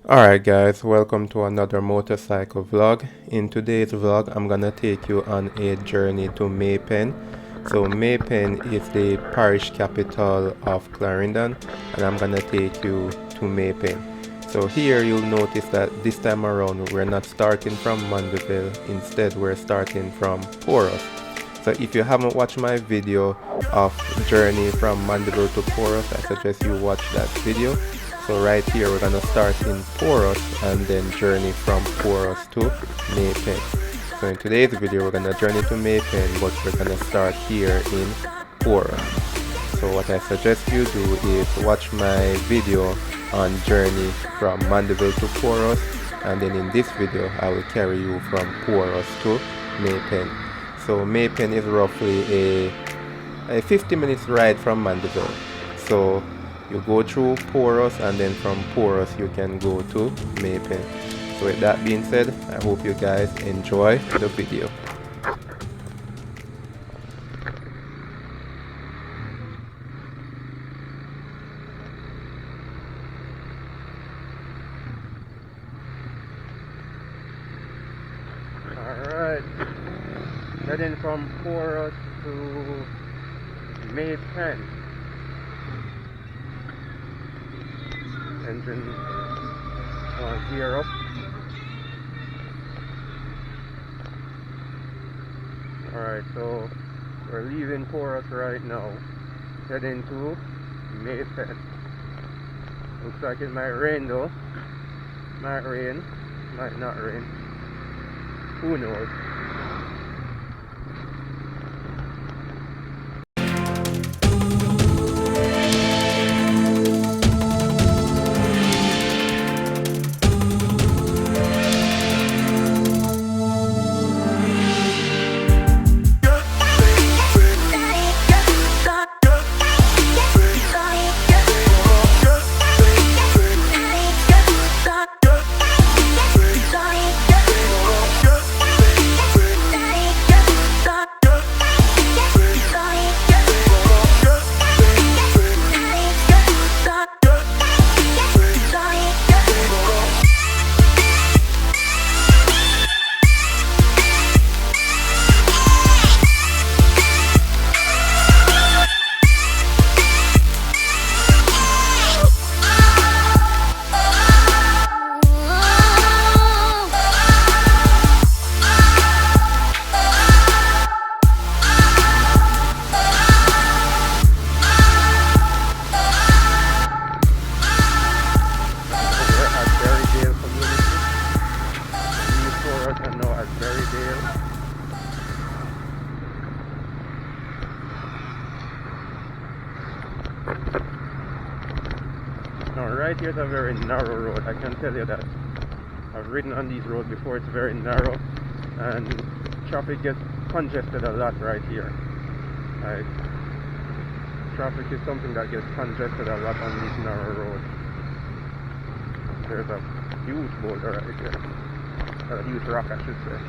Alright guys, welcome to another motorcycle vlog. In today's vlog, I'm gonna take you on a journey to May Pen. So May Pen is the parish capital of Clarendon, and I'm gonna take you to May Pen. So here you'll notice that this time around we're not starting from Mandeville, instead we're starting from Porus. So if you haven't watched my video of journey from Mandeville to Porus, I suggest you watch that video. So right here we're gonna start in Porus and then journey from Porus to May Pen. So in today's video we're gonna journey to May Pen, but we're gonna start here in Porus. So what I suggest you do is watch my video on journey from Mandeville to Porus, and then in this video I will carry you from Porus to May Pen. So May Pen is roughly a 50 minutes ride from Mandeville. So you go through Porus, and then from Porus you can go to May Pen. So with that being said, I hope you guys enjoy the video. Alright, heading from Porus to May Pen. Engine gear up. Alright, so we're leaving Porus right now, heading to May Pen. Looks like it might rain though. Might rain, might not rain. Who knows? Now right here is a very narrow road, I can tell you that. I've ridden on these roads before, it's very narrow and traffic gets congested a lot right here. Like, traffic is something that gets congested a lot on these narrow roads. There's a huge boulder right here, a huge rock I should say.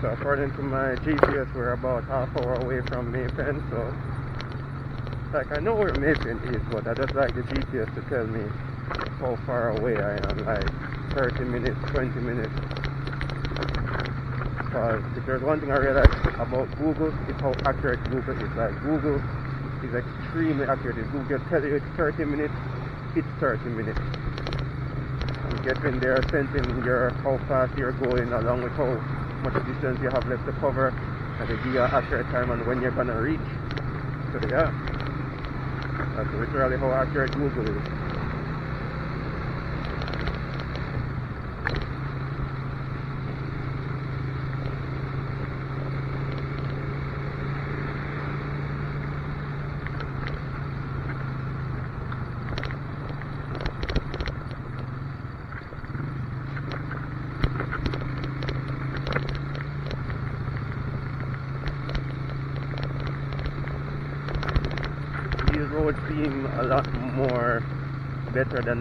So according to my GPS, we're about half hour away from May Pen, so like I know where May Pen is, but I just like the GPS to tell me how far away I am, like 30 minutes, 20 minutes. Because if there's one thing I realized about Google, it's how accurate Google is. Like Google is extremely accurate. If Google tell you it's 30 minutes, it's 30 minutes. You get in there sensing how fast you're going along with how much distance you have left to cover, and they give you an accurate time and when you're gonna reach. So yeah, that's literally how accurate Google is. These roads seem a lot more better than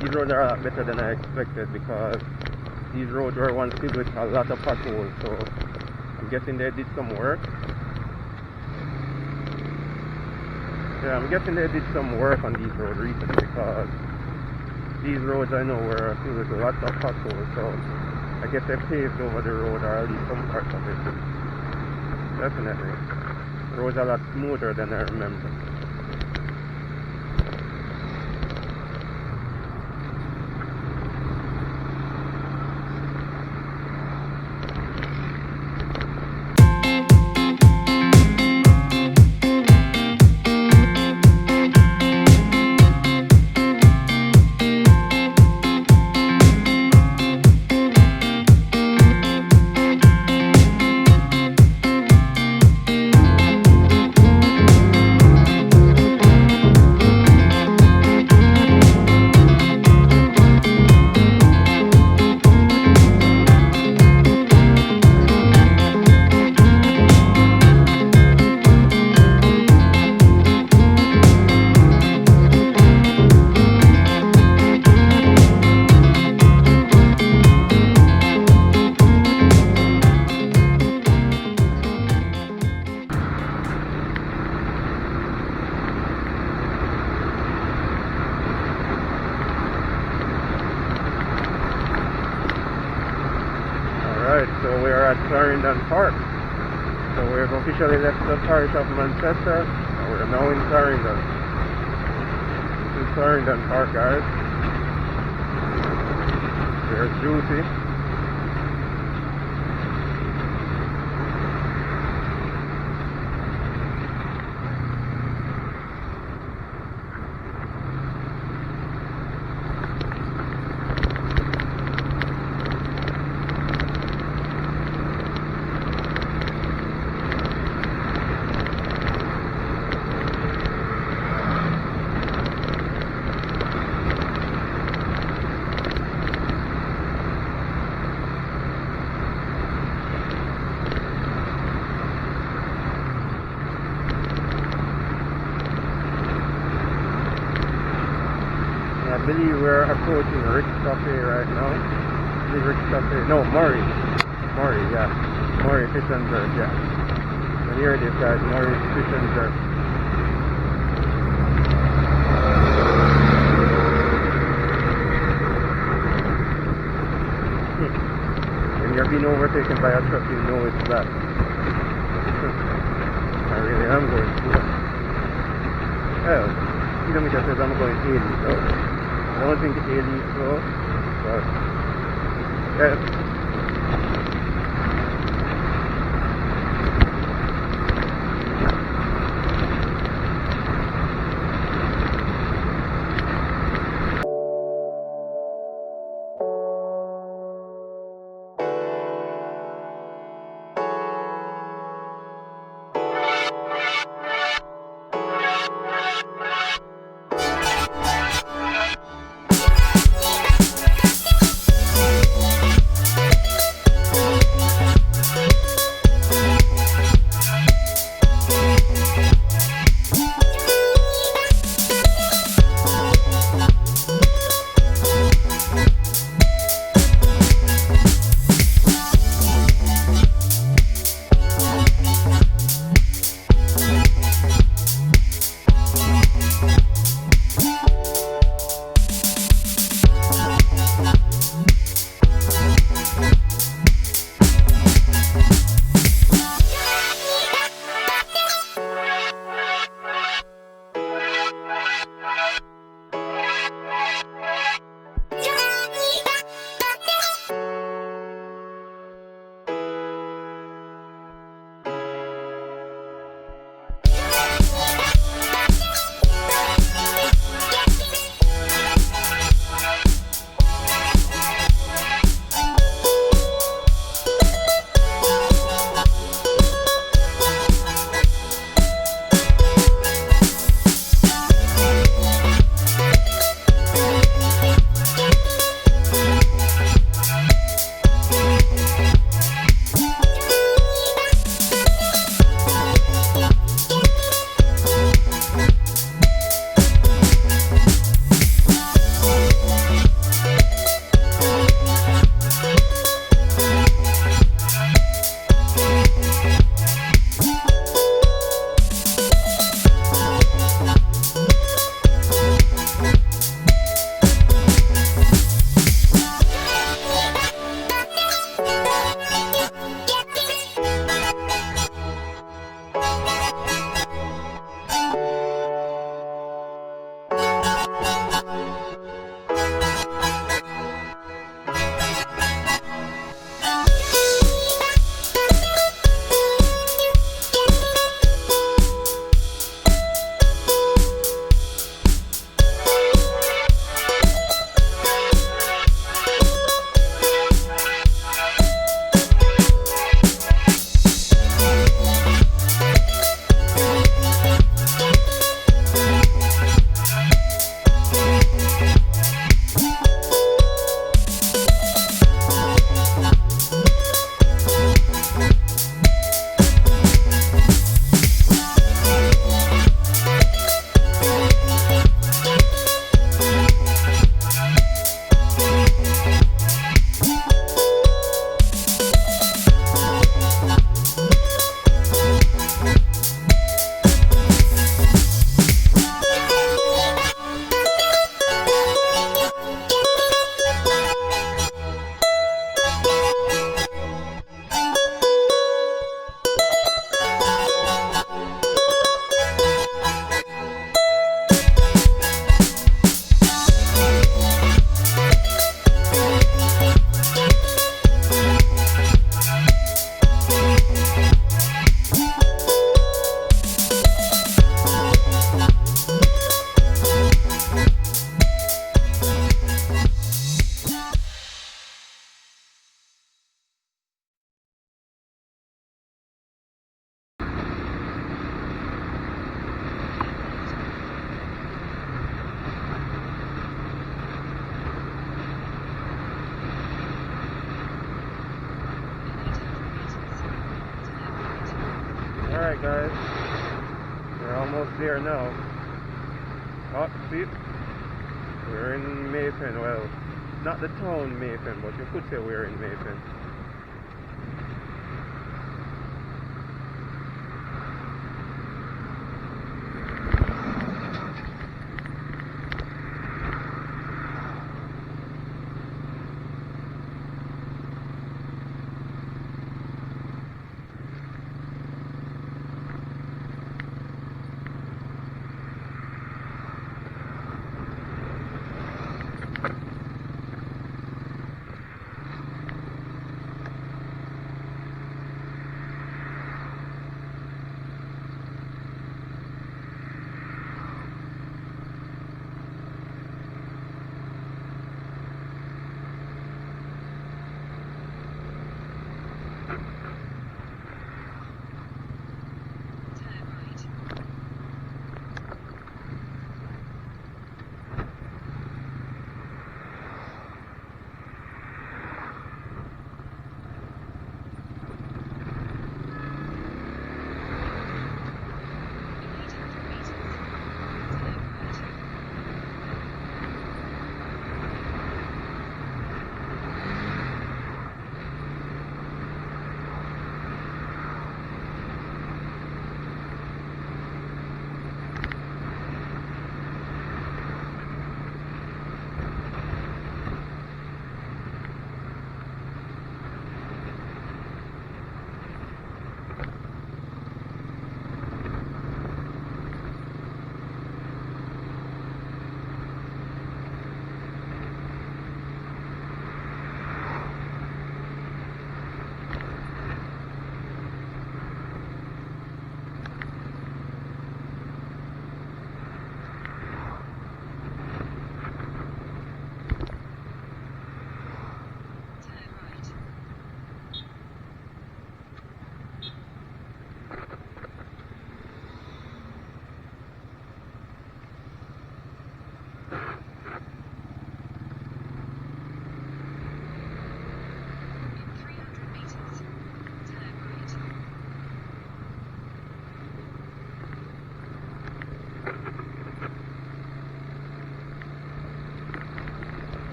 these roads are a lot better than I expected, because these roads were once filled with a lot of potholes, so I'm guessing they did some work. Yeah, I'm guessing they did some work on these roads recently, because these roads I know were filled with lots of potholes, so I guess they paved over the road, or at least some parts of it. Definitely. The roads are a lot smoother than I remember. Alright, so we are at Clarendon Park. So we have officially left the parish of Manchester, and we are now in Clarendon. This is Clarendon Park, guys. There's Juicy. I believe we're approaching Rick's Cafe right now. Rick's Cafe, no, Murray, yeah. Murray Fish and Jerk, yeah. So here it is, guys, Murray's Fish and Jerk. When you're being overtaken by a truck, you know it's bad. I really am going slow. Well, kilometer says I'm going 80, so I don't think 80 is slow, but yes. guys. We're almost there now. Oh, see? We're in May Pen. Well, not the town May Pen, but you could say we're in May Pen.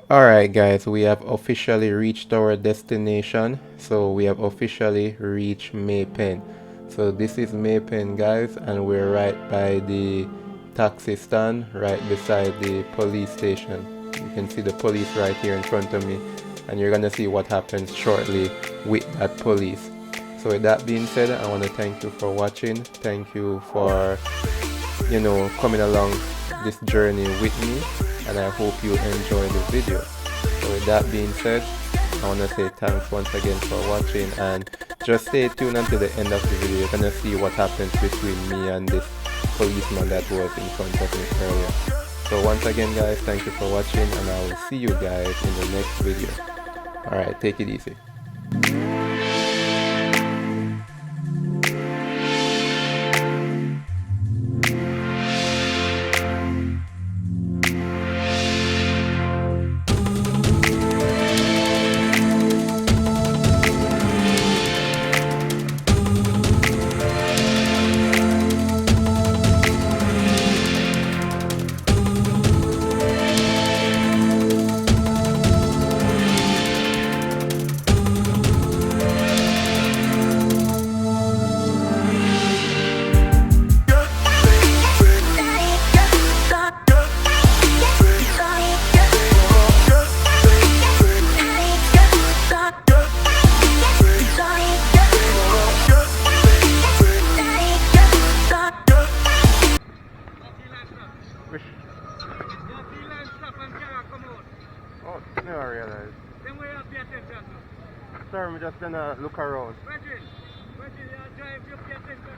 Alright guys, we have officially reached our destination. So we have officially reached May Pen. So this is May Pen guys, and we're right by the taxi stand, right beside the police station. You can see the police right here in front of me. and you're gonna see what happens shortly with that police. So with that being said, I want to thank you for watching. Thank you for coming along this journey with me, and I hope you enjoy the video. So with that being said, I want to say thanks once again for watching, and just stay tuned until the end of the video. You're gonna see what happens between me and this policeman that was in front of me earlier. So once again guys, thank you for watching, and I will see you guys in the next video. Alright, take it easy. Oh, no, I realize. Then we have to pay attention. Sir, I'm just gonna look around. Virgin, you drive, you pay attention.